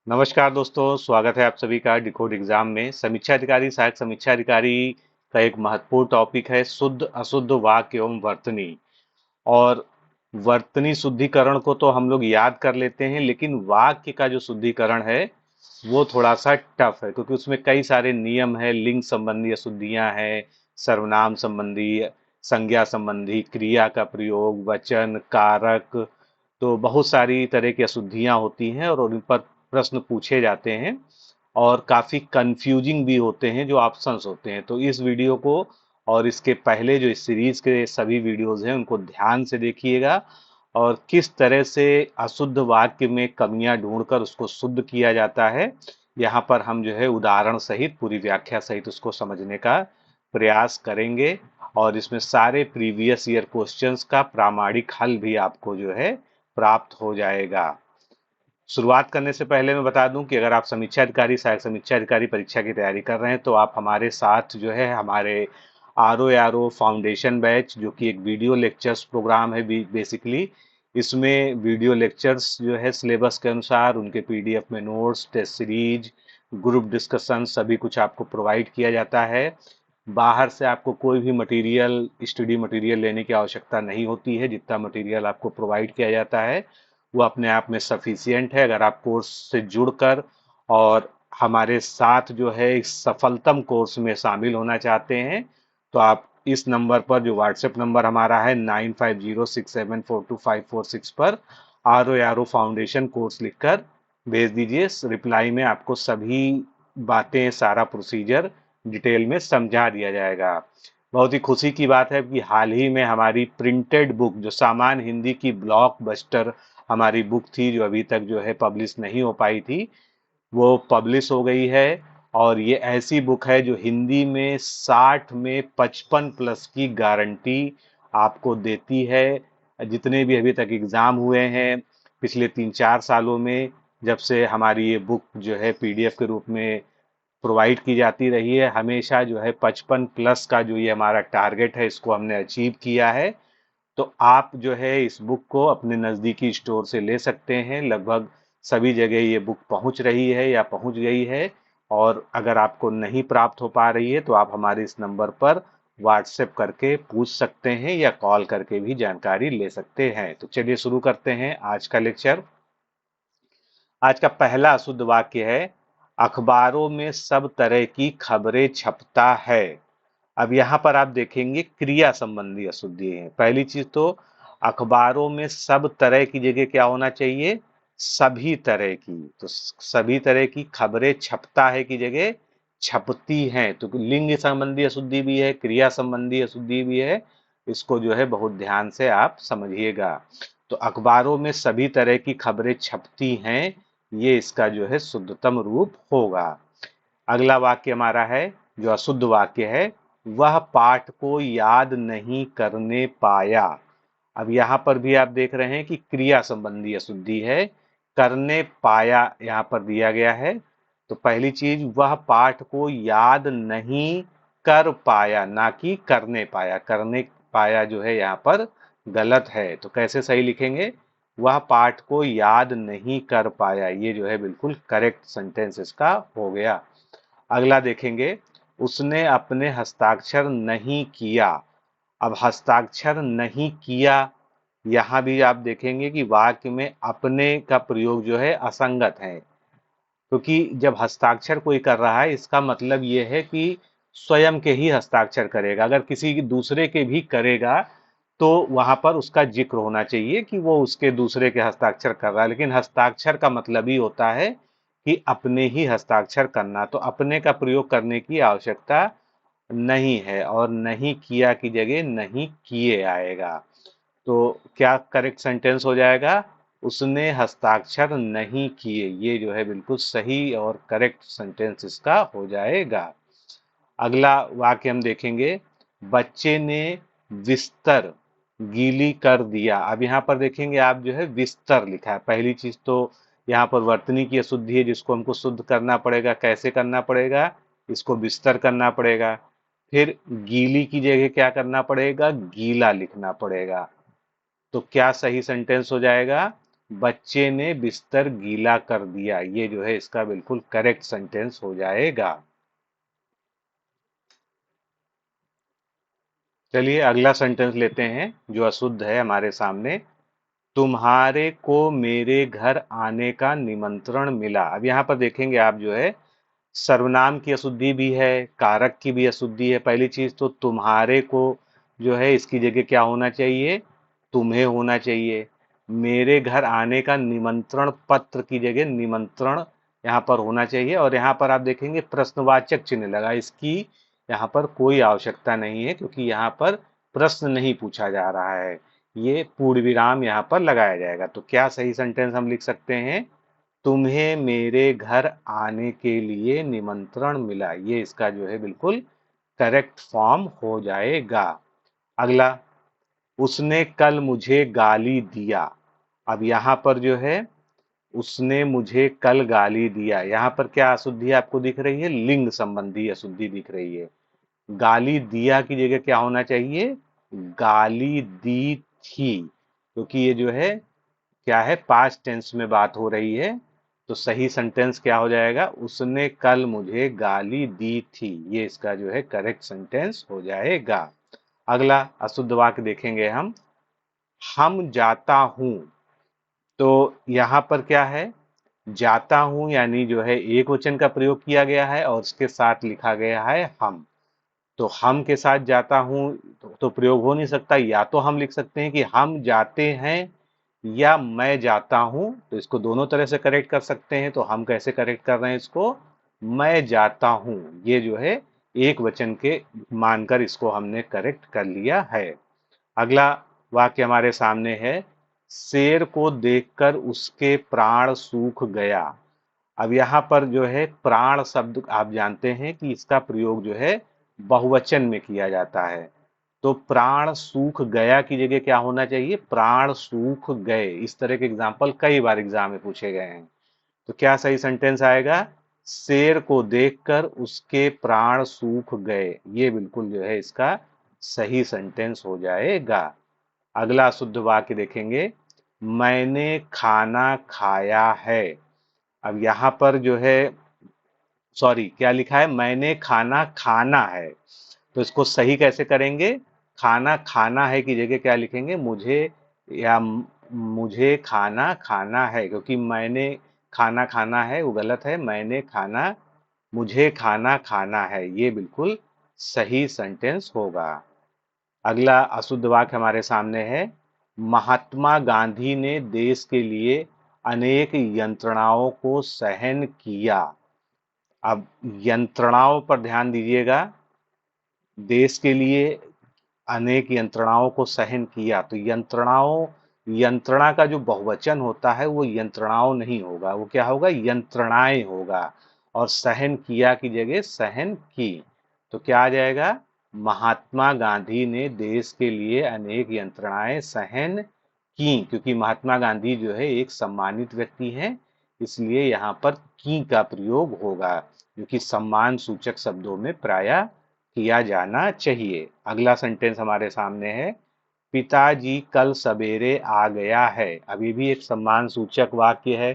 नमस्कार दोस्तों, स्वागत है आप सभी का डिकोड एग्जाम में। समीक्षा अधिकारी, सहायक समीक्षा अधिकारी का एक महत्वपूर्ण टॉपिक है शुद्ध अशुद्ध वाक्य एवं वर्तनी। और वर्तनी शुद्धिकरण को तो हम लोग याद कर लेते हैं, लेकिन वाक्य का जो शुद्धिकरण है वो थोड़ा सा टफ है, क्योंकि उसमें कई सारे नियम है। लिंग संबंधी अशुद्धियां हैं, सर्वनाम संबंधी, संज्ञा संबंधी, क्रिया का प्रयोग, वचन, कारक। तो बहुत सारी तरह की अशुद्धियां होती हैं और उन पर प्रश्न पूछे जाते हैं और काफी कंफ्यूजिंग भी होते हैं जो ऑप्शंस होते हैं। तो इस वीडियो को और इसके पहले जो इस सीरीज के सभी वीडियोज हैं उनको ध्यान से देखिएगा, और किस तरह से अशुद्ध वाक्य में कमियां ढूंढकर उसको शुद्ध किया जाता है, यहाँ पर हम जो है उदाहरण सहित पूरी व्याख्या सहित उसको समझने का प्रयास करेंगे। और इसमें सारे प्रीवियस ईयर क्वेश्चंस का प्रामाणिक हल भी आपको जो है प्राप्त हो जाएगा। शुरुआत करने से पहले मैं बता दूं कि अगर आप समीक्षा अधिकारी, सहायक समीक्षा अधिकारी परीक्षा की तैयारी कर रहे हैं तो आप हमारे साथ जो है हमारे आर ओ फाउंडेशन बैच, जो कि एक वीडियो लेक्चर्स प्रोग्राम है बेसिकली। इसमें वीडियो लेक्चर्स जो है सिलेबस के अनुसार, उनके पीडीएफ में notes, test series, group discussion सभी कुछ आपको प्रोवाइड किया जाता है। बाहर से आपको कोई भी मटेरियल, स्टडी मटेरियल लेने की आवश्यकता नहीं होती है। जितना मटेरियल आपको प्रोवाइड किया जाता है वो अपने आप में सफिशियंट है। अगर आप कोर्स से जुड़कर और हमारे साथ जो है इस सफलतम कोर्स में शामिल होना चाहते हैं तो आप इस नंबर पर, जो व्हाट्सएप नंबर हमारा है 9506742546 पर, आर ओ फाउंडेशन कोर्स लिखकर भेज दीजिए। रिप्लाई में आपको सभी बातें, सारा प्रोसीजर डिटेल में समझा दिया जाएगा। बहुत ही खुशी की बात है कि हाल ही में हमारी प्रिंटेड बुक, जो सामान्य हिंदी की ब्लॉकबस्टर हमारी बुक थी, जो अभी तक जो है पब्लिश नहीं हो पाई थी, वो पब्लिश हो गई है। और ये ऐसी बुक है जो हिंदी में 60 में 55 प्लस की गारंटी आपको देती है। जितने भी अभी तक एग्जाम हुए हैं पिछले 3-4 सालों में, जब से हमारी ये बुक जो है पीडीएफ के रूप में प्रोवाइड की जाती रही है, हमेशा जो है 55 प्लस का जो ये हमारा टारगेट है इसको हमने अचीव किया है। तो आप जो है इस बुक को अपने नज़दीकी स्टोर से ले सकते हैं। लगभग सभी जगह ये बुक पहुंच रही है या पहुंच गई है। और अगर आपको नहीं प्राप्त हो पा रही है तो आप हमारे इस नंबर पर व्हाट्सएप करके पूछ सकते हैं या कॉल करके भी जानकारी ले सकते हैं। तो चलिए शुरू करते हैं आज का लेक्चर। आज का पहला अशुद्ध वाक्य है, अखबारों में सब तरह की खबरें छपता है। अब यहाँ पर आप देखेंगे क्रिया संबंधी अशुद्धि है। पहली चीज तो अखबारों में सब तरह की जगह क्या होना चाहिए, सभी तरह की। तो सभी तरह की खबरें छपता है की जगह छपती हैं। तो लिंग संबंधी अशुद्धि भी है, क्रिया संबंधी अशुद्धि भी है। इसको जो है बहुत ध्यान से आप समझिएगा। तो अखबारों में सभी तरह की खबरें छपती हैं, ये इसका जो है शुद्धतम रूप होगा। अगला वाक्य हमारा है जो अशुद्ध वाक्य है, वह पाठ को याद नहीं करने पाया। अब यहाँ पर भी आप देख रहे हैं कि क्रिया संबंधी अशुद्धि है, करने पाया यहाँ पर दिया गया है। तो पहली चीज, वह पाठ को याद नहीं कर पाया, ना कि करने पाया। करने पाया जो है यहाँ पर गलत है। तो कैसे सही लिखेंगे, वह पाठ को याद नहीं कर पाया, ये जो है बिल्कुल करेक्ट सेंटेंस इसका हो गया। अगला देखेंगे, उसने अपने हस्ताक्षर नहीं किया। अब हस्ताक्षर नहीं किया, यहां भी आप देखेंगे कि वाक्य में अपने का प्रयोग जो है असंगत है, क्योंकि जब हस्ताक्षर कोई कर रहा है इसका मतलब यह है कि स्वयं के ही हस्ताक्षर करेगा। अगर किसी दूसरे के भी करेगा तो वहां पर उसका जिक्र होना चाहिए कि वो उसके दूसरे के हस्ताक्षर कर रहा है, लेकिन हस्ताक्षर का मतलब ही होता है कि अपने ही हस्ताक्षर करना। तो अपने का प्रयोग करने की आवश्यकता नहीं है, और नहीं किया की जगह नहीं किए आएगा। तो क्या करेक्ट सेंटेंस हो जाएगा, उसने हस्ताक्षर नहीं किए। ये जो है बिल्कुल सही और करेक्ट सेंटेंस इसका हो जाएगा। अगला वाक्य हम देखेंगे, बच्चे ने बिस्तर गीली कर दिया। अब यहाँ पर देखेंगे आप जो है बिस्तर लिखा है। पहली चीज तो यहाँ पर वर्तनी की अशुद्धि है जिसको हमको शुद्ध करना पड़ेगा। कैसे करना पड़ेगा, इसको बिस्तर करना पड़ेगा। फिर गीली की जगह क्या करना पड़ेगा, गीला लिखना पड़ेगा। तो क्या सही सेंटेंस हो जाएगा, बच्चे ने बिस्तर गीला कर दिया, ये जो है इसका बिल्कुल करेक्ट सेंटेंस हो जाएगा। चलिए अगला सेंटेंस लेते हैं जो अशुद्ध है हमारे सामने। तुम्हारे को मेरे घर आने का निमंत्रण मिला। अब यहाँ पर देखेंगे आप जो है सर्वनाम की अशुद्धि भी है, कारक की भी अशुद्धि है। पहली चीज तो तुम्हारे को जो है इसकी जगह क्या होना चाहिए, तुम्हें होना चाहिए। मेरे घर आने का निमंत्रण पत्र की जगह निमंत्रण यहाँ पर होना चाहिए। और यहाँ पर आप देखेंगे प्रश्नवाचक चिन्ह लगा, इसकी यहाँ पर कोई आवश्यकता नहीं है क्योंकि यहाँ पर प्रश्न नहीं पूछा जा रहा है, ये पूर्ण विराम यहाँ पर लगाया जाएगा। तो क्या सही सेंटेंस हम लिख सकते हैं, तुम्हें मेरे घर आने के लिए निमंत्रण मिला, ये इसका जो है बिल्कुल करेक्ट फॉर्म हो जाएगा। अगला, उसने कल मुझे गाली दिया। अब यहाँ पर जो है उसने मुझे कल गाली दिया, यहाँ पर क्या अशुद्धि आपको दिख रही है, लिंग संबंधी अशुद्धि दिख रही है। गाली दिया की जगह क्या होना चाहिए, गाली दी थी, क्योंकि ये जो है क्या है, पास्ट टेंस में बात हो रही है। तो सही सेंटेंस क्या हो जाएगा, उसने कल मुझे गाली दी थी, ये इसका जो है करेक्ट सेंटेंस हो जाएगा। अगला अशुद्ध वाक्य देखेंगे हम जाता हूं। तो यहां पर क्या है, जाता हूं यानी जो है एक वचन का प्रयोग किया गया है और उसके साथ लिखा गया है हम। तो हम के साथ जाता हूं तो प्रयोग हो नहीं सकता, या तो हम लिख सकते हैं कि हम जाते हैं या मैं जाता हूं, तो इसको दोनों तरह से करेक्ट कर सकते हैं। तो हम कैसे करेक्ट कर रहे हैं इसको, मैं जाता हूं, ये जो है एक वचन के मानकर इसको हमने करेक्ट कर लिया है। अगला वाक्य हमारे सामने है, शेर को देखकर उसके प्राण सूख गया। अब यहाँ पर जो है प्राण शब्द आप जानते हैं कि इसका प्रयोग जो है बहुवचन में किया जाता है। तो प्राण सूख गया की जगह क्या होना चाहिए, प्राण सूख गए। इस तरह के एग्जाम्पल कई बार एग्जाम में पूछे गए हैं। तो क्या सही सेंटेंस आएगा, शेर को देखकर उसके प्राण सूख गए, ये बिल्कुल जो है इसका सही सेंटेंस हो जाएगा। अगला शुद्ध वाक्य देखेंगे, मैंने खाना खाया है। अब यहाँ पर जो है सॉरी क्या लिखा है, मैंने खाना खाना है। तो इसको सही कैसे करेंगे, खाना खाना है की जगह क्या लिखेंगे, मुझे या मुझे खाना खाना है, क्योंकि मैंने खाना खाना है वो गलत है, मैंने खाना मुझे खाना खाना है, ये बिल्कुल सही सेंटेंस होगा। अगला अशुद्ध वाक्य हमारे सामने है, महात्मा गांधी ने देश के लिए अनेक यंत्रणाओं को सहन किया। अब यंत्रणाओं पर ध्यान दीजिएगा, देश के लिए अनेक यंत्रणाओं को सहन किया, तो यंत्रणाओं, यंत्रणा का जो बहुवचन होता है वो यंत्रणाओं नहीं होगा, वो क्या होगा, यंत्रणाएं होगा। और सहन किया की जगह सहन की। तो क्या आ जाएगा, महात्मा गांधी ने देश के लिए अनेक यंत्रणाएं सहन की, क्योंकि महात्मा गांधी जो है एक सम्मानित व्यक्ति हैं, इसलिए यहाँ पर की का प्रयोग होगा, जो कि सम्मान सूचक शब्दों में प्रायः किया जाना चाहिए। अगला सेंटेंस हमारे सामने है, पिताजी कल सवेरे आ गया है। अभी भी एक सम्मान सूचक वाक्य है,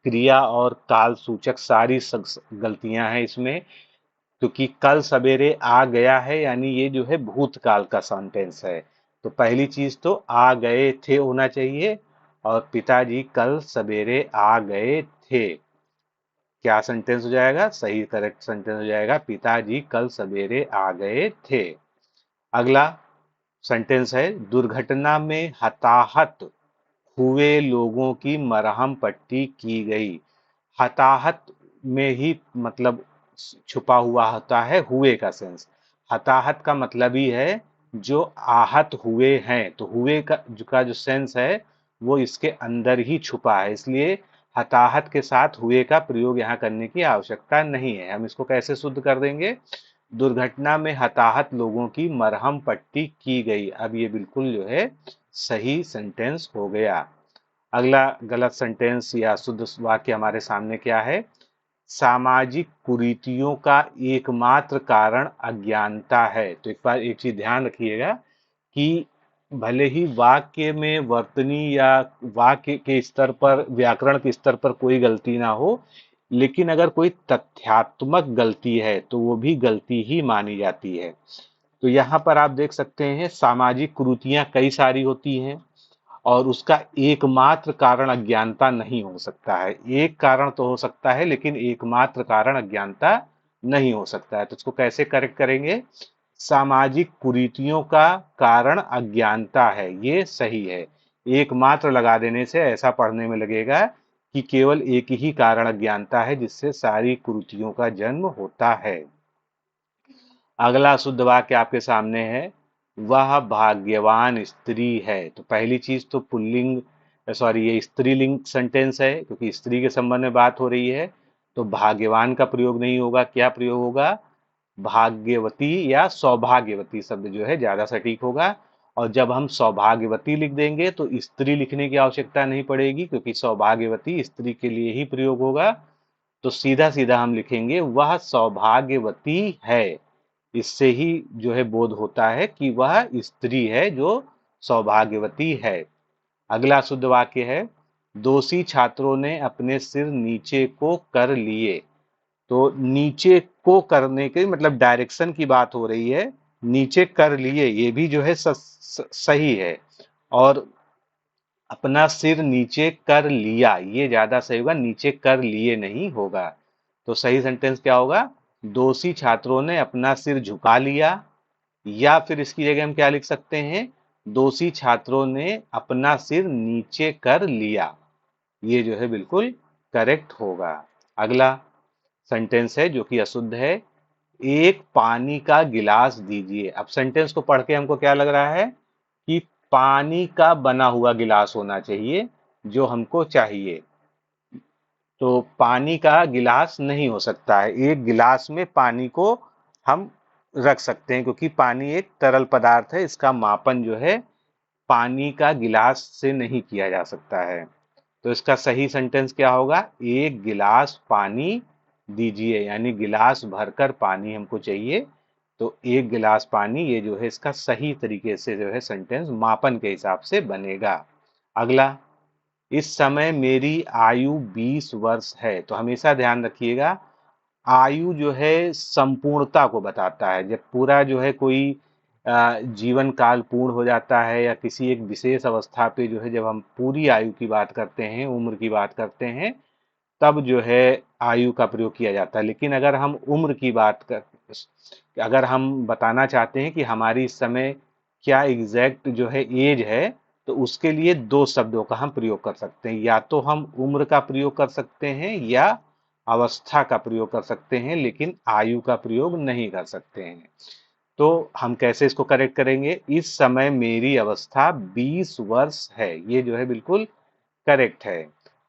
क्रिया और काल सूचक सारी गलतियां हैं इसमें, क्योंकि कल सवेरे आ गया है यानी ये जो है भूतकाल का सेंटेंस है। तो पहली चीज तो आ गए थे होना चाहिए, और पिताजी कल सवेरे आ गए थे, क्या सेंटेंस हो जाएगा, सही करेक्ट सेंटेंस हो जाएगा, पिताजी कल सवेरे आ गए थे। अगला सेंटेंस है, दुर्घटना में हताहत हुए लोगों की मरहम पट्टी की गई। हताहत में ही मतलब छुपा हुआ होता है हुए का सेंस। हताहत का मतलब ही है जो आहत हुए हैं, तो हुए का जो सेंस है वो इसके अंदर ही छुपा है, इसलिए हताहत के साथ हुए का प्रयोग यहाँ करने की आवश्यकता नहीं है। हम इसको कैसे शुद्ध कर देंगे, दुर्घटना में हताहत लोगों की मरहम पट्टी की गई। अब ये बिल्कुल जो है सही सेंटेंस हो गया। अगला गलत सेंटेंस या शुद्ध वाक्य हमारे सामने क्या है, सामाजिक कुरीतियों का एकमात्र कारण अज्ञानता है। तो एक बार एक चीज ध्यान रखिएगा कि भले ही वाक्य में वर्तनी या वाक्य के स्तर पर, व्याकरण के स्तर पर कोई गलती ना हो, लेकिन अगर कोई तथ्यात्मक गलती है तो वो भी गलती ही मानी जाती है। तो यहाँ पर आप देख सकते हैं सामाजिक कुरीतियां कई सारी होती हैं और उसका एकमात्र कारण अज्ञानता नहीं हो सकता है। एक कारण तो हो सकता है लेकिन एकमात्र कारण अज्ञानता नहीं हो सकता है। तो इसको कैसे करेक्ट करेंगे? सामाजिक कुरीतियों का कारण अज्ञानता है, ये सही है। एकमात्र लगा देने से ऐसा पढ़ने में लगेगा कि केवल एक ही कारण अज्ञानता है जिससे सारी कुरीतियों का जन्म होता है। अगला शुद्ध वाक्य आपके सामने है, वह भाग्यवान स्त्री है। तो पहली चीज तो पुल्लिंग, सॉरी, ये स्त्रीलिंग सेंटेंस है क्योंकि स्त्री के संबंध में बात हो रही है। तो भाग्यवान का प्रयोग नहीं होगा, क्या प्रयोग होगा? भाग्यवती या सौभाग्यवती शब्द जो है ज्यादा सटीक होगा। और जब हम सौभाग्यवती लिख देंगे तो स्त्री लिखने की आवश्यकता नहीं पड़ेगी क्योंकि सौभाग्यवती स्त्री के लिए ही प्रयोग होगा। तो सीधा सीधा हम लिखेंगे वह सौभाग्यवती है। इससे ही जो है बोध होता है कि वह स्त्री है जो सौभाग्यवती है। अगला शुद्ध वाक्य है, दोषी छात्रों ने अपने सिर नीचे को कर लिए। तो नीचे को करने के मतलब डायरेक्शन की बात हो रही है। नीचे कर लिए ये भी जो है सही है। और अपना सिर नीचे कर लिया ये ज्यादा सही होगा, नीचे कर लिए नहीं होगा। तो सही सेंटेंस क्या होगा? दोषी छात्रों ने अपना सिर झुका लिया। या फिर इसकी जगह हम क्या लिख सकते हैं? दोषी छात्रों ने अपना सिर नीचे कर लिया। ये जो है बिल्कुल करेक्ट होगा। अगला सेंटेंस है जो कि अशुद्ध है, एक पानी का गिलास दीजिए। अब सेंटेंस को पढ़ के हमको क्या लग रहा है कि पानी का बना हुआ गिलास होना चाहिए जो हमको चाहिए। तो पानी का गिलास नहीं हो सकता है। एक गिलास में पानी को हम रख सकते हैं क्योंकि पानी एक तरल पदार्थ है, इसका मापन जो है पानी का गिलास से नहीं किया जा सकता है। तो इसका सही सेंटेंस क्या होगा? एक गिलास पानी दीजिए, यानी गिलास भरकर पानी हमको चाहिए। तो एक गिलास पानी, ये जो है इसका सही तरीके से जो है सेंटेंस मापन के हिसाब से बनेगा। अगला, इस समय मेरी आयु 20 वर्ष है। तो हमेशा ध्यान रखिएगा, आयु जो है संपूर्णता को बताता है। जब पूरा जो है कोई जीवन काल पूर्ण हो जाता है या किसी एक विशेष अवस्था पे जो है जब हम पूरी आयु की बात करते हैं, उम्र की बात करते हैं, तब जो है आयु का प्रयोग किया जाता है। लेकिन अगर हम उम्र की बात कर, अगर हम बताना चाहते हैं कि हमारी इस समय क्या एग्जैक्ट जो है एज है, तो उसके लिए दो शब्दों का हम प्रयोग कर सकते हैं। या तो हम उम्र का प्रयोग कर सकते हैं या अवस्था का प्रयोग कर सकते हैं, लेकिन आयु का प्रयोग नहीं कर सकते हैं। तो हम कैसे इसको करेक्ट करेंगे? इस समय मेरी अवस्था 20 वर्ष है, ये जो है बिल्कुल करेक्ट है।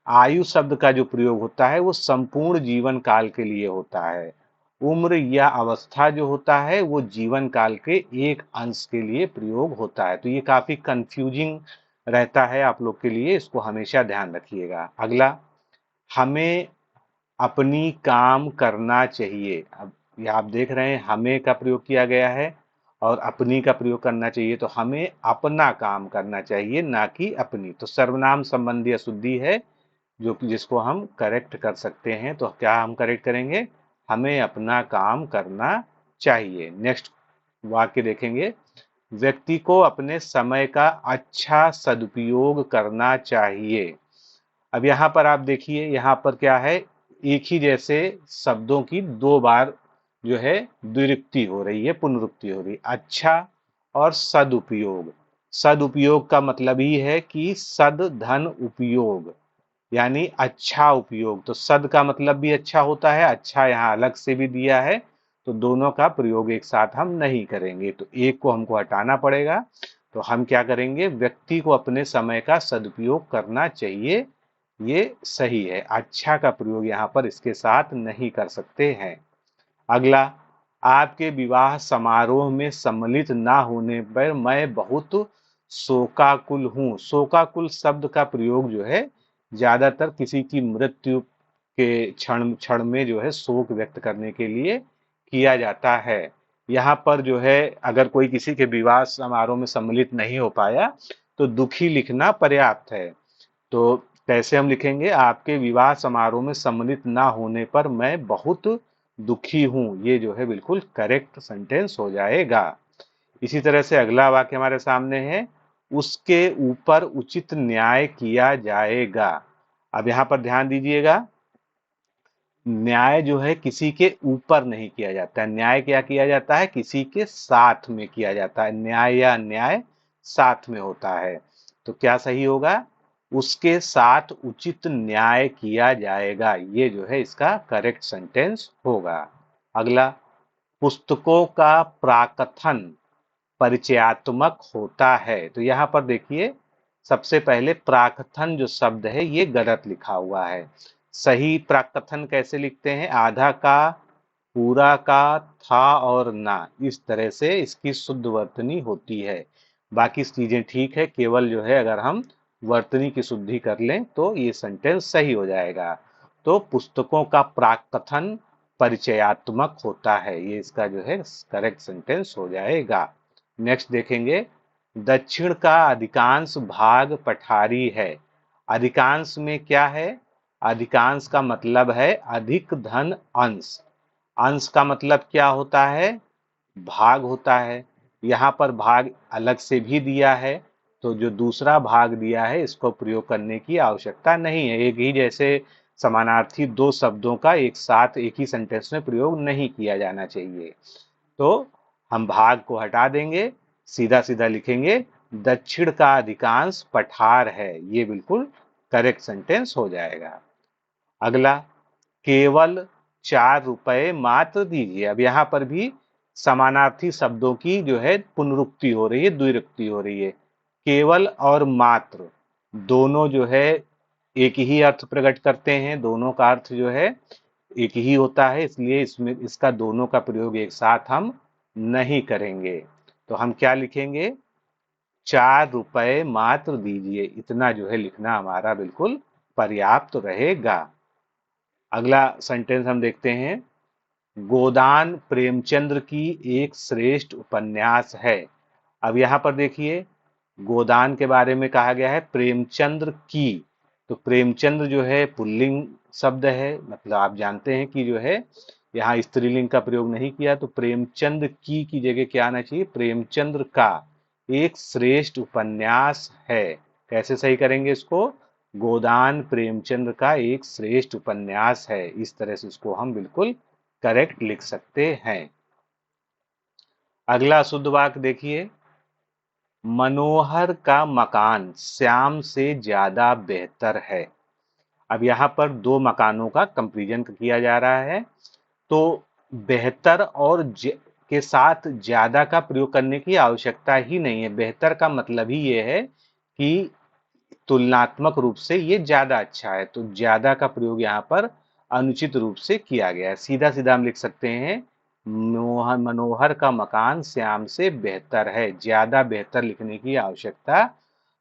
आयु शब्द का जो प्रयोग होता है वो संपूर्ण जीवन काल के लिए होता है। उम्र या अवस्था जो होता है वो जीवन काल के एक अंश के लिए प्रयोग होता है। तो ये काफी कंफ्यूजिंग रहता है आप लोग के लिए, इसको हमेशा ध्यान रखिएगा। अगला, हमें अपनी काम करना चाहिए। अब ये आप देख रहे हैं हमें का प्रयोग किया गया है और अपनी का प्रयोग करना चाहिए। तो हमें अपना काम करना चाहिए ना कि अपनी। तो सर्वनाम संबंधी अशुद्धि है जो कि जिसको हम करेक्ट कर सकते हैं। तो क्या हम करेक्ट करेंगे? हमें अपना काम करना चाहिए। नेक्स्ट वाक्य देखेंगे, व्यक्ति को अपने समय का अच्छा सदुपयोग करना चाहिए। अब यहाँ पर आप देखिए, यहाँ पर क्या है, एक ही जैसे शब्दों की दो बार जो है द्विरुक्ति हो रही है, पुनरुक्ति हो रही है। अच्छा और सदुपयोग। सदुपयोग का मतलब ही है कि सद धन उपयोग, यानी अच्छा उपयोग। तो सद का मतलब भी अच्छा होता है, अच्छा यहाँ अलग से भी दिया है, तो दोनों का प्रयोग एक साथ हम नहीं करेंगे। तो एक को हमको हटाना पड़ेगा। तो हम क्या करेंगे? व्यक्ति को अपने समय का सदुपयोग करना चाहिए, ये सही है। अच्छा का प्रयोग यहाँ पर इसके साथ नहीं कर सकते हैं। अगला, आपके विवाह समारोह में सम्मिलित ना होने पर मैं बहुत शोकाकुल हूँ। शोकाकुल शब्द का प्रयोग जो है ज्यादातर किसी की मृत्यु के क्षण क्षण में जो है शोक व्यक्त करने के लिए किया जाता है। यहाँ पर जो है अगर कोई किसी के विवाह समारोह में सम्मिलित नहीं हो पाया तो दुखी लिखना पर्याप्त है। तो कैसे हम लिखेंगे, आपके विवाह समारोह में सम्मिलित ना होने पर मैं बहुत दुखी हूं, ये जो है बिल्कुल करेक्ट सेंटेंस हो जाएगा। इसी तरह से अगला वाक्य हमारे सामने है, उसके ऊपर उचित न्याय किया जाएगा। अब यहाँ पर ध्यान दीजिएगा, न्याय जो है किसी के ऊपर नहीं किया जाता है, न्याय क्या किया जाता है, किसी के साथ में किया जाता है। न्याय या अन्याय साथ में होता है। तो क्या सही होगा, उसके साथ उचित न्याय किया जाएगा, ये जो है इसका करेक्ट सेंटेंस होगा। अगला, पुस्तकों का प्राकथन परिचयात्मक होता है। तो यहाँ पर देखिए, सबसे पहले प्राकथन जो शब्द है ये गलत लिखा हुआ है। सही प्राकथन कैसे लिखते हैं, आधा का, पूरा का, था और ना, इस तरह से इसकी शुद्ध वर्तनी होती है। बाकी चीजें ठीक है, केवल जो है अगर हम वर्तनी की शुद्धि कर लें तो ये सेंटेंस सही हो जाएगा। तो पुस्तकों का प्राकथन परिचयात्मक होता है, ये इसका जो है करेक्ट सेंटेंस हो जाएगा। नेक्स्ट देखेंगे, दक्षिण का अधिकांश भाग पठारी है। अधिकांश में क्या है, अधिकांश का मतलब है अधिक धन अंश। अंश का मतलब क्या होता है, भाग होता है। यहाँ पर भाग अलग से भी दिया है, तो जो दूसरा भाग दिया है इसको प्रयोग करने की आवश्यकता नहीं है। एक ही जैसे समानार्थी दो शब्दों का एक साथ एक ही सेंटेंस में प्रयोग नहीं किया जाना चाहिए। तो हम भाग को हटा देंगे, सीधा सीधा लिखेंगे, दक्षिण का अधिकांश पठार है, ये बिल्कुल करेक्ट सेंटेंस हो जाएगा। अगला, केवल 4 रुपए मात्र दीजिए। अब यहाँ पर भी समानार्थी शब्दों की जो है पुनरुक्ति हो रही है, द्विरुक्ति हो रही है। केवल और मात्र दोनों जो है एक ही अर्थ प्रकट करते हैं, दोनों का अर्थ जो है एक ही होता है, इसलिए इसमें इसका दोनों का प्रयोग एक साथ हम नहीं करेंगे। तो हम क्या लिखेंगे, 4 रुपए मात्र दीजिए, इतना जो है लिखना हमारा बिल्कुल पर्याप्त रहेगा। अगला सेंटेंस हम देखते हैं, गोदान प्रेमचंद्र की एक श्रेष्ठ उपन्यास है। अब यहाँ पर देखिए, गोदान के बारे में कहा गया है प्रेमचंद्र की, तो प्रेमचंद्र जो है पुल्लिंग शब्द है, मतलब आप जानते हैं कि जो है यहाँ स्त्रीलिंग का प्रयोग नहीं किया, तो प्रेमचंद की जगह क्या आना चाहिए, प्रेमचंद्र का एक श्रेष्ठ उपन्यास है। कैसे सही करेंगे इसको, गोदान प्रेमचंद्र का एक श्रेष्ठ उपन्यास है, इस तरह से इसको हम बिल्कुल करेक्ट लिख सकते हैं। अगला शुद्ध वाक्य देखिए, मनोहर का मकान श्याम से ज्यादा बेहतर है। अब यहाँ पर दो मकानों का कंपैरिजन किया जा रहा है, तो बेहतर और के साथ ज्यादा का प्रयोग करने की आवश्यकता ही नहीं है। बेहतर का मतलब ही ये है कि तुलनात्मक रूप से ये ज्यादा अच्छा है, तो ज्यादा का प्रयोग यहाँ पर अनुचित रूप से किया गया है। सीधा सीधा हम लिख सकते हैं, मनोहर का मकान श्याम से बेहतर है। ज्यादा बेहतर लिखने की आवश्यकता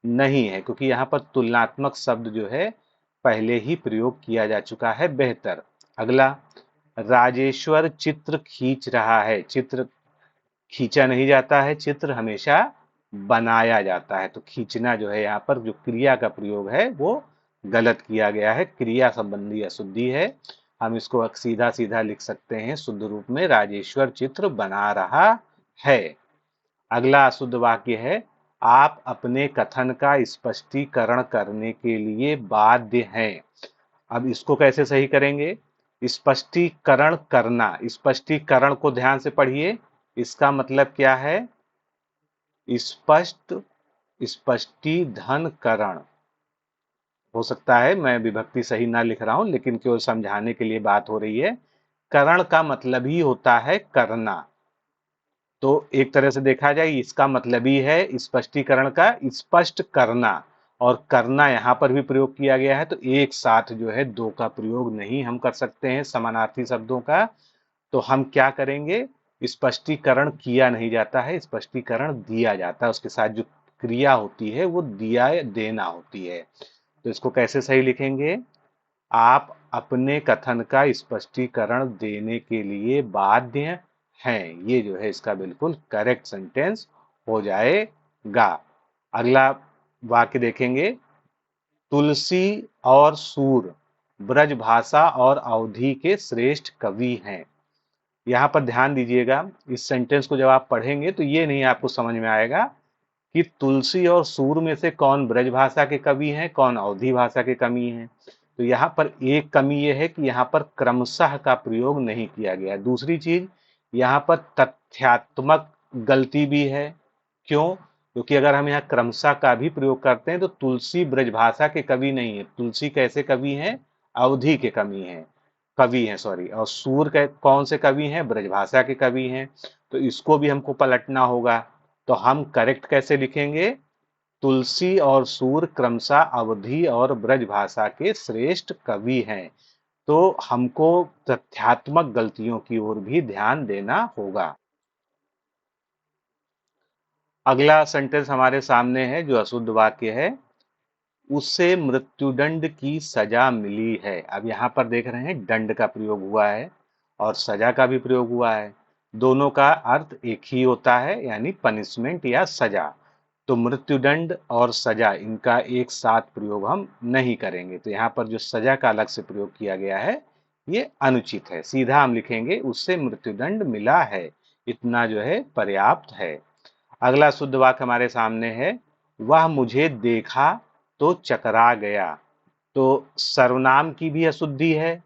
नहीं है, क्योंकि यहाँ पर तुलनात्मक शब्द जो है पहले ही प्रयोग किया जा चुका है, बेहतर। अगला, राजेश्वर चित्र खींच रहा है। चित्र खींचा नहीं जाता है, चित्र हमेशा बनाया जाता है। तो खींचना जो है यहाँ पर जो क्रिया का प्रयोग है वो गलत किया गया है, क्रिया संबंधी अशुद्धि है। हम इसको सीधा सीधा लिख सकते हैं शुद्ध रूप में, राजेश्वर चित्र बना रहा है। अगला अशुद्ध वाक्य है, आप अपने कथन का स्पष्टीकरण करने के लिए बाध्य हैं। अब इसको कैसे सही करेंगे, स्पष्टीकरण करना, स्पष्टीकरण को ध्यान से पढ़िए, इसका मतलब क्या है, स्पष्ट स्पष्टीधनकरण। हो सकता है मैं विभक्ति सही ना लिख रहा हूं, लेकिन केवल समझाने के लिए बात हो रही है। करण का मतलब ही होता है करना, तो एक तरह से देखा जाए इसका मतलब ही है स्पष्टीकरण का स्पष्ट करना, और करना यहाँ पर भी प्रयोग किया गया है, तो एक साथ जो है दो का प्रयोग नहीं हम कर सकते हैं समानार्थी शब्दों का। तो हम क्या करेंगे, स्पष्टीकरण किया नहीं जाता है, स्पष्टीकरण दिया जाता है, उसके साथ जो क्रिया होती है वो दिया देना होती है। तो इसको कैसे सही लिखेंगे, आप अपने कथन का स्पष्टीकरण देने के लिए बाध्य हैं। ये जो है इसका बिल्कुल करेक्ट सेंटेंस हो जाएगा। अगला वाक्य देखेंगे, तुलसी और सूर ब्रजभाषा और अवधी के श्रेष्ठ कवि हैं। यहाँ पर ध्यान दीजिएगा, इस सेंटेंस को जब आप पढ़ेंगे तो ये नहीं आपको समझ में आएगा कि तुलसी और सूर में से कौन ब्रज भाषा के कवि हैं, कौन अवधी भाषा के कवि हैं। तो यहाँ पर एक कमी यह है कि यहाँ पर क्रमशः का प्रयोग नहीं किया गया। दूसरी चीज, यहाँ पर तथ्यात्मक गलती भी है। क्यों? क्योंकि अगर हम यहाँ क्रमशः का भी प्रयोग करते हैं तो तुलसी ब्रजभाषा के कवि नहीं है। तुलसी कैसे कवि हैं? अवधी के कवि हैं सॉरी। और सूर के कौन से कवि हैं? ब्रजभाषा के कवि हैं। तो इसको भी हमको पलटना होगा। तो हम करेक्ट कैसे लिखेंगे? तुलसी और सूर क्रमशः अवधी और ब्रजभाषा के श्रेष्ठ कवि हैं। तो हमको तथ्यात्मक गलतियों की ओर भी ध्यान देना होगा। अगला सेंटेंस हमारे सामने है जो अशुद्ध वाक्य है, उसे मृत्युदंड की सजा मिली है। अब यहाँ पर देख रहे हैं दंड का प्रयोग हुआ है और सजा का भी प्रयोग हुआ है। दोनों का अर्थ एक ही होता है, यानी पनिशमेंट या सजा। तो मृत्युदंड और सजा इनका एक साथ प्रयोग हम नहीं करेंगे। तो यहाँ पर जो सजा का अलग से प्रयोग किया गया है ये अनुचित है। सीधा हम लिखेंगे उससे मृत्युदंड मिला है, इतना जो है पर्याप्त है। अगला शुद्ध वाक्य हमारे सामने है, वह मुझे देखा तो चकरा गया। तो सर्वनाम की भी अशुद्धि है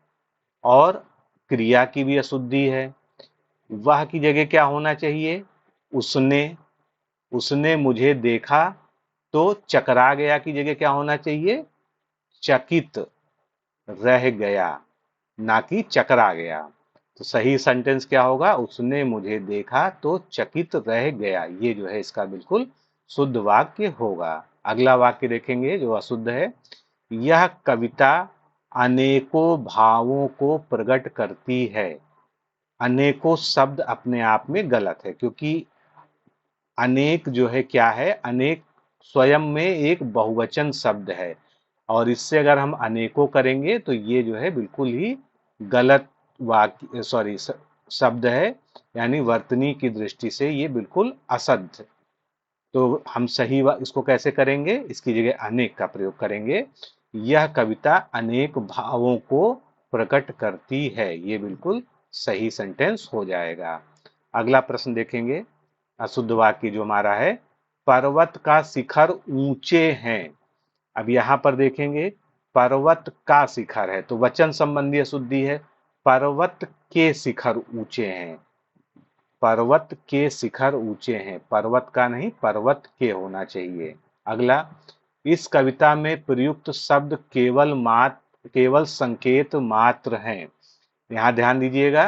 और क्रिया की भी अशुद्धि है। वह की जगह क्या होना चाहिए? उसने। उसने मुझे देखा तो चकरा गया की जगह क्या होना चाहिए? चकित रह गया, ना कि चकरा गया। तो सही सेंटेंस क्या होगा? उसने मुझे देखा तो चकित रह गया। ये जो है इसका बिल्कुल शुद्ध वाक्य होगा। अगला वाक्य देखेंगे जो अशुद्ध है, यह कविता अनेकों भावों को प्रकट करती है। अनेकों शब्द अपने आप में गलत है, क्योंकि अनेक जो है क्या है? अनेक स्वयं में एक बहुवचन शब्द है और इससे अगर हम अनेकों करेंगे तो ये जो है बिल्कुल ही गलत वाक्य सॉरी शब्द है, यानी वर्तनी की दृष्टि से ये बिल्कुल असद। तो हम सही इसको कैसे करेंगे? इसकी जगह अनेक का प्रयोग करेंगे। यह कविता अनेक भावों को प्रकट करती है। ये बिल्कुल सही सेंटेंस हो जाएगा। अगला प्रश्न देखेंगे, अशुद्ध वाक्य जो हमारा है, पर्वत का शिखर ऊंचे हैं। अब यहां पर देखेंगे पर्वत का शिखर है तो वचन संबंधी अशुद्धि है। पर्वत के शिखर ऊंचे हैं, पर्वत के शिखर ऊंचे हैं, पर्वत का नहीं पर्वत के होना चाहिए। अगला, इस कविता में प्रयुक्त शब्द केवल संकेत मात्र हैं। यहां ध्यान दीजिएगा,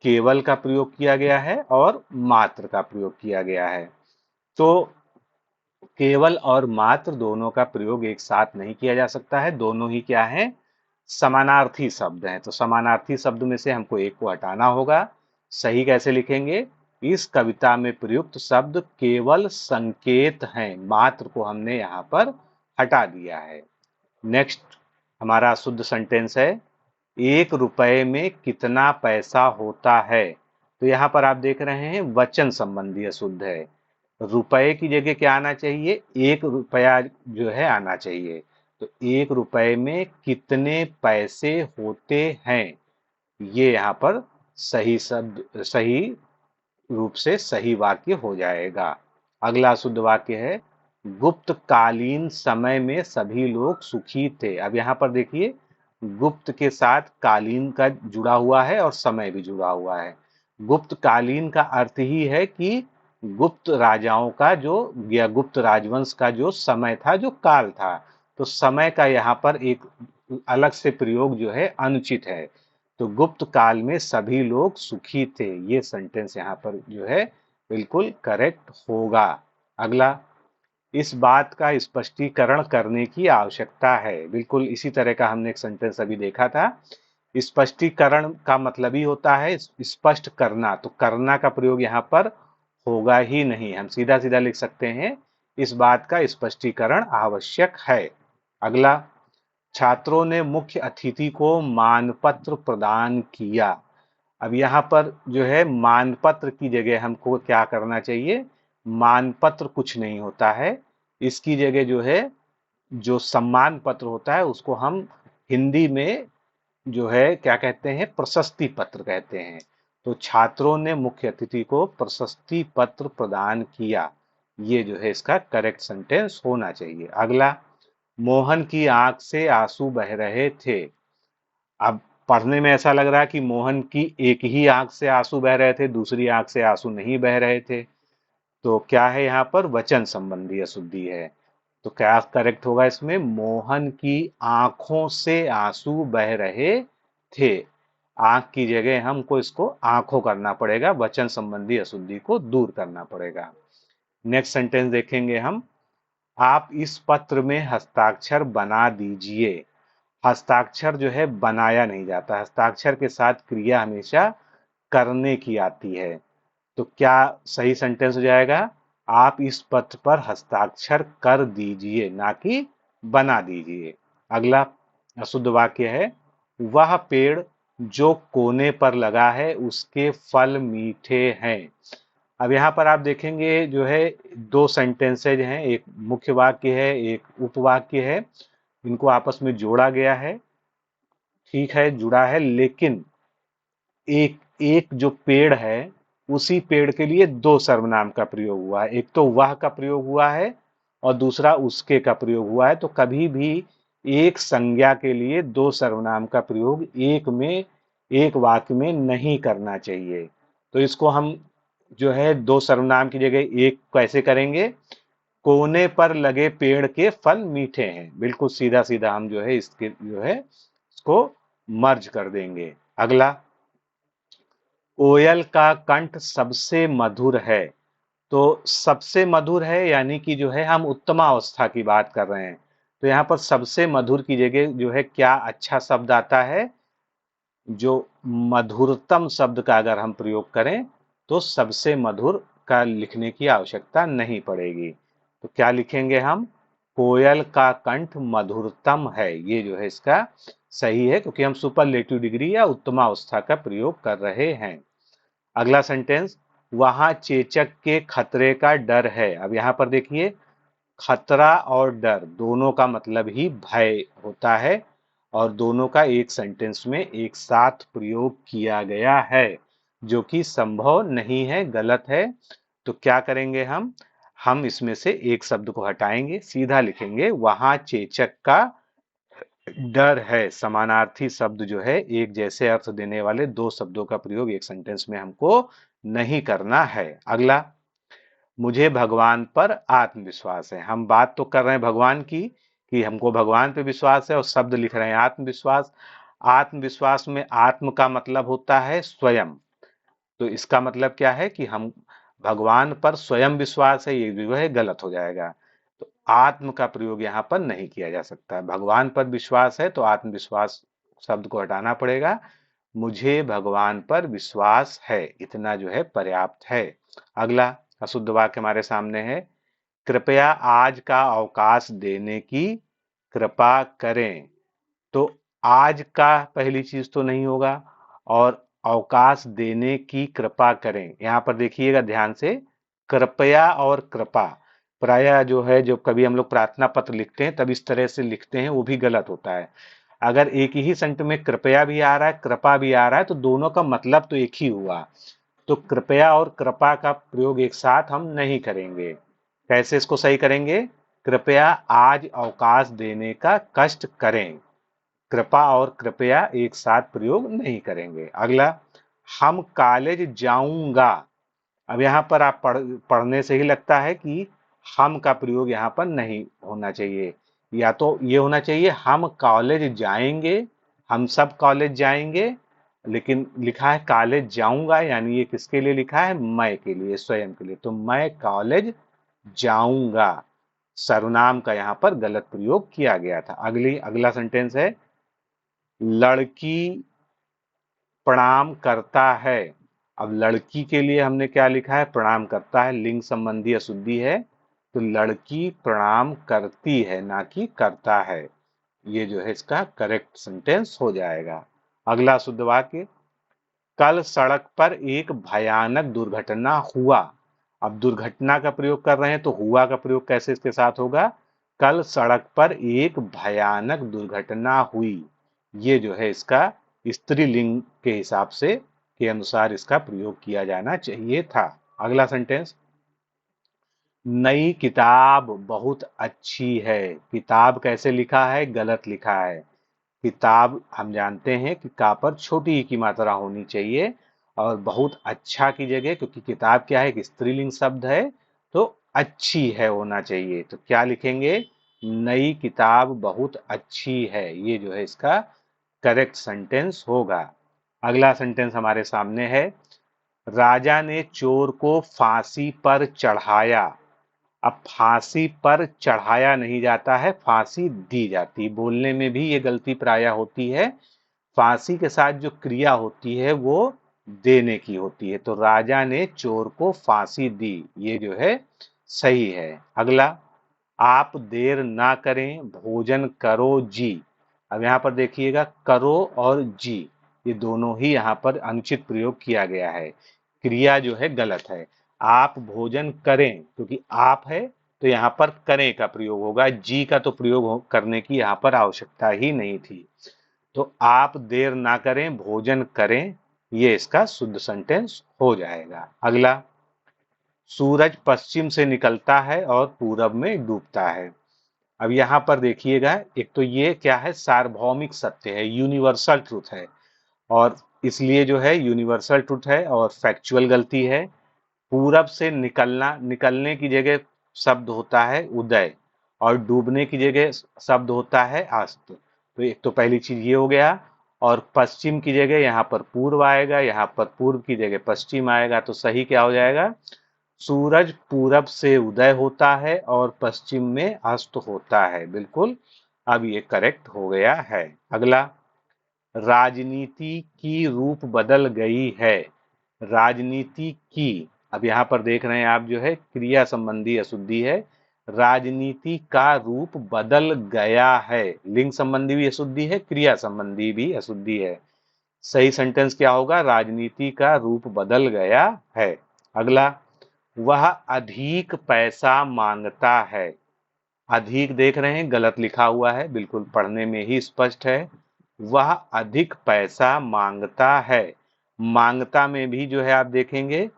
केवल का प्रयोग किया गया है और मात्र का प्रयोग किया गया है। तो केवल और मात्र दोनों का प्रयोग एक साथ नहीं किया जा सकता है। दोनों ही क्या है? समानार्थी शब्द हैं। तो समानार्थी शब्द में से हमको एक को हटाना होगा। सही कैसे लिखेंगे? इस कविता में प्रयुक्त शब्द केवल संकेत हैं, मात्र को हमने यहाँ पर हटा दिया है। नेक्स्ट हमारा शुद्ध सेंटेंस है, 1 रुपए में कितना पैसा होता है। तो यहाँ पर आप देख रहे हैं वचन संबंधी अशुद्ध है। रुपए की जगह क्या आना चाहिए? 1 रुपया जो है आना चाहिए। तो 1 रुपए में कितने पैसे होते हैं, ये यहाँ पर सही शब्द सही रूप से सही वाक्य हो जाएगा। अगला शुद्ध वाक्य है, गुप्त कालीन समय में सभी लोग सुखी थे। अब यहाँ पर देखिए गुप्त के साथ कालीन का जुड़ा हुआ है और समय भी जुड़ा हुआ है। गुप्त कालीन का अर्थ ही है कि गुप्त राजाओं का जो या गुप्त राजवंश का जो समय था, जो काल था। तो समय का यहाँ पर एक अलग से प्रयोग जो है अनुचित है। तो गुप्त काल में सभी लोग सुखी थे, ये सेंटेंस यहाँ पर जो है बिल्कुल करेक्ट होगा। अगला, इस बात का स्पष्टीकरण करने की आवश्यकता है। बिल्कुल इसी तरह का हमने एक सेंटेंस अभी देखा था। स्पष्टीकरण का मतलब ही होता है स्पष्ट करना, तो करना का प्रयोग यहाँ पर होगा ही नहीं। हम सीधा सीधा लिख सकते हैं इस बात का स्पष्टीकरण आवश्यक है। अगला, छात्रों ने मुख्य अतिथि को मानपत्र प्रदान किया। अब यहाँ पर जो है मानपत्र की जगह हमको क्या करना चाहिए, मानपत्र कुछ नहीं होता है, इसकी जगह जो है जो सम्मान पत्र होता है उसको हम हिंदी में जो है क्या कहते हैं, प्रशस्ति पत्र कहते हैं। तो छात्रों ने मुख्य अतिथि को प्रशस्ति पत्र प्रदान किया, ये जो है इसका करेक्ट सेंटेंस होना चाहिए। अगला, मोहन की आंख से आंसू बह रहे थे। अब पढ़ने में ऐसा लग रहा है कि मोहन की एक ही आंख से आंसू बह रहे थे, दूसरी आंख से आंसू नहीं बह रहे थे। तो क्या है यहाँ पर, वचन संबंधी अशुद्धि है। तो क्या करेक्ट होगा इसमें, मोहन की आंखों से आंसू बह रहे थे। आंख की जगह हमको इसको आंखों करना पड़ेगा, वचन संबंधी अशुद्धि को दूर करना पड़ेगा। नेक्स्ट सेंटेंस देखेंगे हम, आप इस पत्र में हस्ताक्षर बना दीजिए। हस्ताक्षर जो है बनाया नहीं जाता, हस्ताक्षर के साथ क्रिया हमेशा करने की आती है। तो क्या सही सेंटेंस हो जाएगा, आप इस पत्र पर हस्ताक्षर कर दीजिए, ना कि बना दीजिए। अगला अशुद्ध वाक्य है, वह पेड़ जो कोने पर लगा है उसके फल मीठे हैं। अब यहाँ पर आप देखेंगे जो है दो सेंटेंसेज हैं, एक मुख्य वाक्य है, एक उपवाक्य है, इनको आपस में जोड़ा गया है, ठीक है जुड़ा है, लेकिन एक एक जो पेड़ है उसी पेड़ के लिए दो सर्वनाम का प्रयोग हुआ है, एक तो वह का प्रयोग हुआ है और दूसरा उसके का प्रयोग हुआ है। तो कभी भी एक संज्ञा के लिए दो सर्वनाम का प्रयोग एक वाक्य में नहीं करना चाहिए। तो इसको हम जो है दो सर्वनाम की जगह एक कैसे करेंगे, कोने पर लगे पेड़ के फल मीठे हैं, बिल्कुल सीधा सीधा हम जो है इसके जो है इसको मर्ज कर देंगे। अगला, कोयल का कंठ सबसे मधुर है। तो सबसे मधुर है यानी कि जो है हम उत्तमावस्था की बात कर रहे हैं। तो यहाँ पर सबसे मधुर की जगह जो है क्या अच्छा शब्द आता है, जो मधुरतम शब्द का अगर हम प्रयोग करें तो सबसे मधुर का लिखने की आवश्यकता नहीं पड़ेगी। तो क्या लिखेंगे हम, कोयल का कंठ मधुरतम है, ये जो है इसका सही है, क्योंकि हम सुपरलेटिव डिग्री या उत्तमावस्था का प्रयोग कर रहे हैं। अगला सेंटेंस, वहां चेचक के खतरे का डर है। अब यहां पर देखिए, खतरा और डर दोनों का मतलब ही भय होता है और दोनों का एक सेंटेंस में एक साथ प्रयोग किया गया है, जो कि संभव नहीं है, गलत है। तो क्या करेंगे हम इसमें से एक शब्द को हटाएंगे, सीधा लिखेंगे वहां चेचक का डर है। समानार्थी शब्द जो है एक जैसे अर्थ देने वाले दो शब्दों का प्रयोग एक सेंटेंस में हमको नहीं करना है। अगला, मुझे भगवान पर आत्मविश्वास है। हम बात तो कर रहे हैं भगवान की कि हमको भगवान पे विश्वास है और शब्द लिख रहे हैं आत्मविश्वास। आत्मविश्वास में आत्म का मतलब होता है स्वयं, तो इसका मतलब क्या है कि हम भगवान पर स्वयं विश्वास है, ये जो है गलत हो जाएगा। तो आत्म का प्रयोग यहाँ पर नहीं किया जा सकता है। भगवान पर विश्वास है तो आत्मविश्वास शब्द को हटाना पड़ेगा। मुझे भगवान पर विश्वास है, इतना जो है पर्याप्त है। अगला अशुद्ध वाक्य हमारे सामने है, कृपया आज का अवकाश देने की कृपा करें। तो आज का पहली चीज तो नहीं होगा, और अवकाश देने की कृपा करें, यहाँ पर देखिएगा ध्यान से, कृपया और कृपा प्रायः जो है, जो कभी हम लोग प्रार्थना पत्र लिखते हैं तब इस तरह से लिखते हैं, वो भी गलत होता है। अगर एक ही सेंट में कृपया भी आ रहा है कृपा भी आ रहा है तो दोनों का मतलब तो एक ही हुआ। तो कृपया और कृपा का प्रयोग एक साथ हम नहीं करेंगे। कैसे इसको सही करेंगे, कृपया आज अवकाश देने का कष्ट करें, कृपा और कृपया एक साथ प्रयोग नहीं करेंगे। अगला, हम कॉलेज जाऊंगा। अब यहाँ पर आप पढ़ने से ही लगता है कि हम का प्रयोग यहाँ पर नहीं होना चाहिए, या तो ये होना चाहिए हम कॉलेज जाएंगे, हम सब कॉलेज जाएंगे, लेकिन लिखा है कॉलेज जाऊंगा, यानी ये किसके लिए लिखा है, मैं के लिए, स्वयं के लिए। तो मैं कॉलेज जाऊंगा, सर्वनाम का यहाँ पर गलत प्रयोग किया गया था। अगला सेंटेंस है, लड़की प्रणाम करता है। अब लड़की के लिए हमने क्या लिखा है, प्रणाम करता है, लिंग संबंधी अशुद्धि है, तो लड़की प्रणाम करती है ना कि करता है, ये जो है इसका करेक्ट सेंटेंस हो जाएगा। अगला शुद्ध वाक्य, कल सड़क पर एक भयानक दुर्घटना हुआ। अब दुर्घटना का प्रयोग कर रहे हैं तो हुआ का प्रयोग कैसे इसके साथ होगा? कल सड़क पर एक भयानक दुर्घटना हुई। ये जो है इसका स्त्रीलिंग के हिसाब से के अनुसार इसका प्रयोग किया जाना चाहिए था। अगला सेंटेंस, नई किताब बहुत अच्छी है। किताब कैसे लिखा है? गलत लिखा है। किताब हम जानते हैं कि का पर छोटी ई की मात्रा होनी चाहिए और बहुत अच्छा की जगह, क्योंकि किताब क्या है, एक स्त्रीलिंग शब्द है, तो अच्छी है होना चाहिए। तो क्या लिखेंगे? नई किताब बहुत अच्छी है। ये जो है इसका करेक्ट सेंटेंस होगा। अगला सेंटेंस हमारे सामने है, राजा ने चोर को फांसी पर चढ़ाया। अब फांसी पर चढ़ाया नहीं जाता है, फांसी दी जाती। बोलने में भी ये गलती प्रायः होती है। फांसी के साथ जो क्रिया होती है वो देने की होती है। तो राजा ने चोर को फांसी दी, ये जो है सही है। अगला, आप देर ना करें, भोजन करो जी। अब यहाँ पर देखिएगा, करो और जी ये दोनों ही यहाँ पर अनुचित प्रयोग किया गया है। क्रिया जो है गलत है। आप भोजन करें, क्योंकि आप है तो यहाँ पर करें का प्रयोग होगा, जी का तो प्रयोग करने की यहाँ पर आवश्यकता ही नहीं थी। तो आप देर ना करें, भोजन करें, ये इसका शुद्ध सेंटेंस हो जाएगा। अगला, सूरज पश्चिम से निकलता है और पूरब में डूबता है। अब यहाँ पर देखिएगा, एक तो ये क्या है, सार्वभौमिक सत्य है, यूनिवर्सल ट्रूथ है, और इसलिए जो है यूनिवर्सल ट्रूथ है और फैक्चुअल गलती है। पूरब से निकलना, निकलने की जगह शब्द होता है उदय और डूबने की जगह शब्द होता है अस्त। तो एक तो पहली चीज ये हो गया। और पश्चिम की जगह यहाँ पर पूर्व आएगा, यहाँ पर पूर्व की जगह पश्चिम आएगा, तो सही क्या हो जाएगा? सूरज पूरब से उदय होता है और पश्चिम में अस्त होता है। बिल्कुल, अब ये करेक्ट हो गया है। अगला, राजनीति की रूप बदल गई है। राजनीति की, अब यहाँ पर देख रहे हैं आप, जो है क्रिया संबंधी अशुद्धि है। राजनीति का रूप बदल गया है, लिंग संबंधी भी अशुद्धि है, क्रिया संबंधी भी अशुद्धि है। सही सेंटेंस क्या होगा? राजनीति का रूप बदल गया है। अगला, वह अधिक पैसा मांगता है। अधिक देख रहे हैं गलत लिखा हुआ है, बिल्कुल पढ़ने में ही स्पष्ट है। वह अधिक पैसा मांगता है। मांगता में भी जो है आप देखेंगे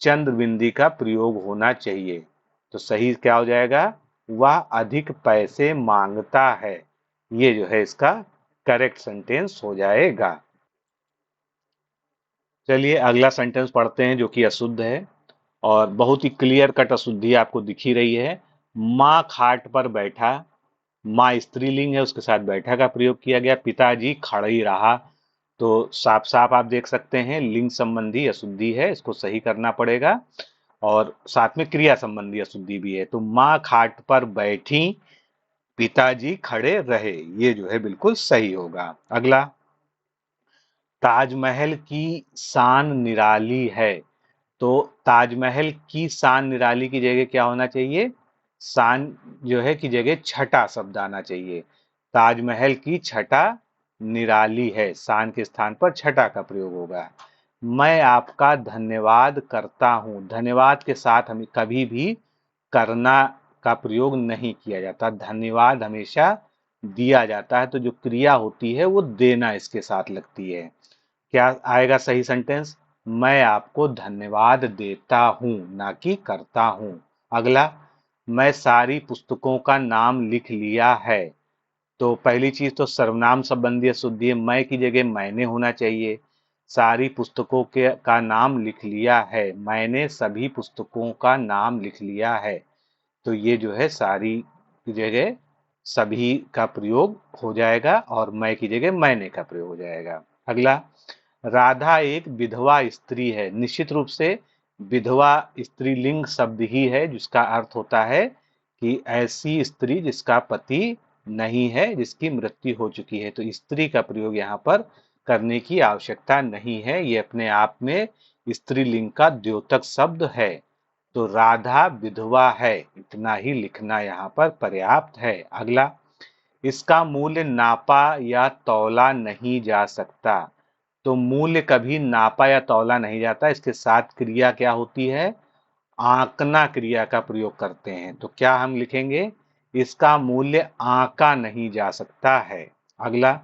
चंद्र बिंदी का प्रयोग होना चाहिए। तो सही क्या हो जाएगा? वह अधिक पैसे मांगता है। ये जो है इसका करेक्ट सेंटेंस हो जाएगा। चलिए अगला सेंटेंस पढ़ते हैं जो कि अशुद्ध है और बहुत ही क्लियर कट अशुद्धि आपको दिख ही रही है। माँ खाट पर बैठा, माँ स्त्रीलिंग है, उसके साथ बैठा का प्रयोग किया गया। पिताजी खड़ा ही रहा, तो साफ साफ आप देख सकते हैं लिंग संबंधी अशुद्धि है, इसको सही करना पड़ेगा। और साथ में क्रिया संबंधी अशुद्धि भी है। तो माँ खाट पर बैठी, पिताजी खड़े रहे, ये जो है बिल्कुल सही होगा। अगला, ताजमहल की शान निराली है। तो ताजमहल की शान निराली की जगह क्या होना चाहिए? शान जो है की जगह छटा शब्द आना चाहिए। ताजमहल की छटा निराली है, शान के स्थान पर छटा का प्रयोग होगा। मैं आपका धन्यवाद करता हूं। धन्यवाद के साथ हमें कभी भी करना का प्रयोग नहीं किया जाता, धन्यवाद हमेशा दिया जाता है। तो जो क्रिया होती है वो देना इसके साथ लगती है। क्या आएगा सही सेंटेंस? मैं आपको धन्यवाद देता हूं, ना कि करता हूं। अगला, मैं सारी पुस्तकों का नाम लिख लिया है। तो पहली चीज तो सर्वनाम संबंधी अशुद्धि है, मैं की जगह मैंने होना चाहिए। सारी पुस्तकों के का नाम लिख लिया है, मैंने सभी पुस्तकों का नाम लिख लिया है। तो ये जो है सारी की जगह सभी का प्रयोग हो जाएगा और मैं की जगह मैंने का प्रयोग हो जाएगा। अगला, राधा एक विधवा स्त्री है। निश्चित रूप से विधवा स्त्रीलिंग शब्द ही है, जिसका अर्थ होता है कि ऐसी स्त्री जिसका पति नहीं है, जिसकी मृत्यु हो चुकी है। तो स्त्री का प्रयोग यहाँ पर करने की आवश्यकता नहीं है, ये अपने आप में स्त्रीलिंग का द्योतक शब्द है। तो राधा विधवा है, इतना ही लिखना यहाँ पर पर्याप्त है। अगला, इसका मूल्य नापा या तौला नहीं जा सकता। तो मूल्य कभी नापा या तौला नहीं जाता, इसके साथ क्रिया क्या होती है, आंकना क्रिया का प्रयोग करते हैं। तो क्या हम लिखेंगे, इसका मूल्य आंका नहीं जा सकता है। अगला,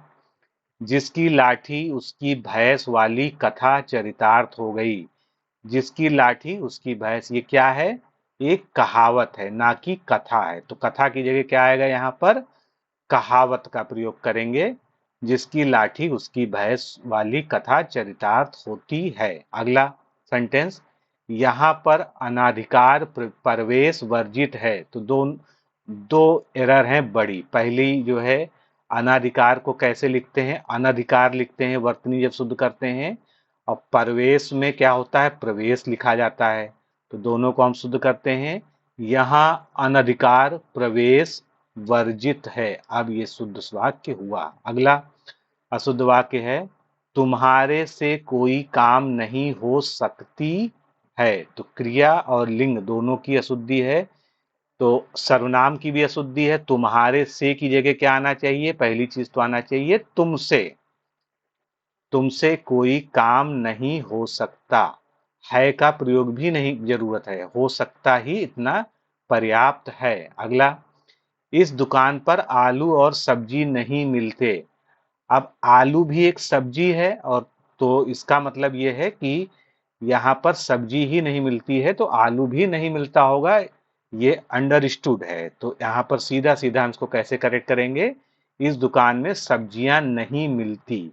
जिसकी लाठी उसकी भैंस वाली कथा चरितार्थ हो गई। जिसकी लाठी उसकी भैंस, ये क्या है, एक कहावत है ना कि कथा है। तो कथा की जगह क्या आएगा, यहाँ पर कहावत का प्रयोग करेंगे। जिसकी लाठी उसकी भैंस वाली कथा चरितार्थ होती है। अगला सेंटेंस, यहाँ पर अनाधिकार प्रवेश वर्जित है। तो दो दो एरर हैं बड़ी। पहली जो है, अनाधिकार को कैसे लिखते हैं, अनधिकार लिखते हैं वर्तनी जब शुद्ध करते हैं, और प्रवेश में क्या होता है, प्रवेश लिखा जाता है। तो दोनों को हम शुद्ध करते हैं। यहाँ अनधिकार प्रवेश वर्जित है। अब ये शुद्ध वाक्य हुआ। अगला अशुद्ध वाक्य है, तुम्हारे से कोई काम नहीं हो सकती है। तो क्रिया और लिंग दोनों की अशुद्धि है। तो सर्वनाम की भी अशुद्धि है। तुम्हारे से की जगह क्या आना चाहिए, पहली चीज तो आना चाहिए तुमसे। तुमसे कोई काम नहीं हो सकता, है का प्रयोग भी नहीं जरूरत है, हो सकता ही इतना पर्याप्त है। अगला, इस दुकान पर आलू और सब्जी नहीं मिलते। अब आलू भी एक सब्जी है, और तो इसका मतलब यह है कि यहाँ पर सब्जी ही नहीं मिलती है, तो आलू भी नहीं मिलता होगा, ये अंडरस्टूड है। तो यहाँ पर सीधा सीधा हम इसको कैसे करेक्ट करेंगे, इस दुकान में सब्जियां नहीं मिलती।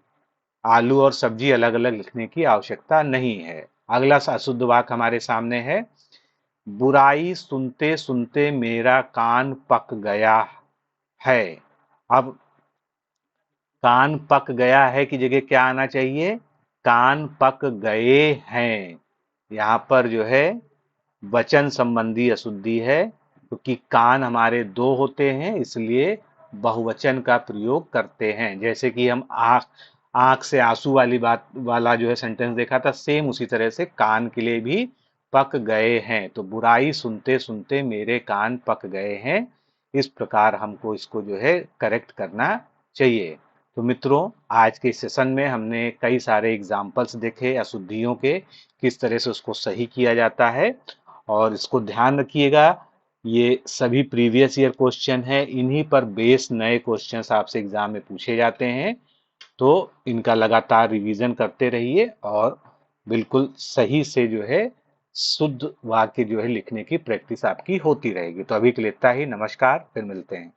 आलू और सब्जी अलग अलग लिखने की आवश्यकता नहीं है। अगला अशुद्ध वाक्य हमारे सामने है, बुराई सुनते सुनते मेरा कान पक गया है। अब कान पक गया है की जगह क्या आना चाहिए, कान पक गए हैं। यहाँ पर जो है वचन संबंधी अशुद्धि है, क्योंकि कान हमारे दो होते हैं, इसलिए बहुवचन का प्रयोग करते हैं। जैसे कि हम आंख आंख से आंसू वाली बात वाला जो है सेंटेंस देखा था, सेम उसी तरह से कान के लिए भी पक गए हैं। तो बुराई सुनते सुनते मेरे कान पक गए हैं, इस प्रकार हमको इसको जो है करेक्ट करना चाहिए। तो मित्रों, आज के सेशन में हमने कई सारे एग्जाम्पल्स देखे अशुद्धियों के, किस तरह से उसको सही किया जाता है। और इसको ध्यान रखिएगा, ये सभी प्रीवियस ईयर क्वेश्चन है, इन्हीं पर बेस नए क्वेश्चंस आपसे एग्जाम में पूछे जाते हैं। तो इनका लगातार रिवीजन करते रहिए, और बिल्कुल सही से जो है शुद्ध वाक्य जो है लिखने की प्रैक्टिस आपकी होती रहेगी। तो अभी के लिए इतना ही। नमस्कार, फिर मिलते हैं।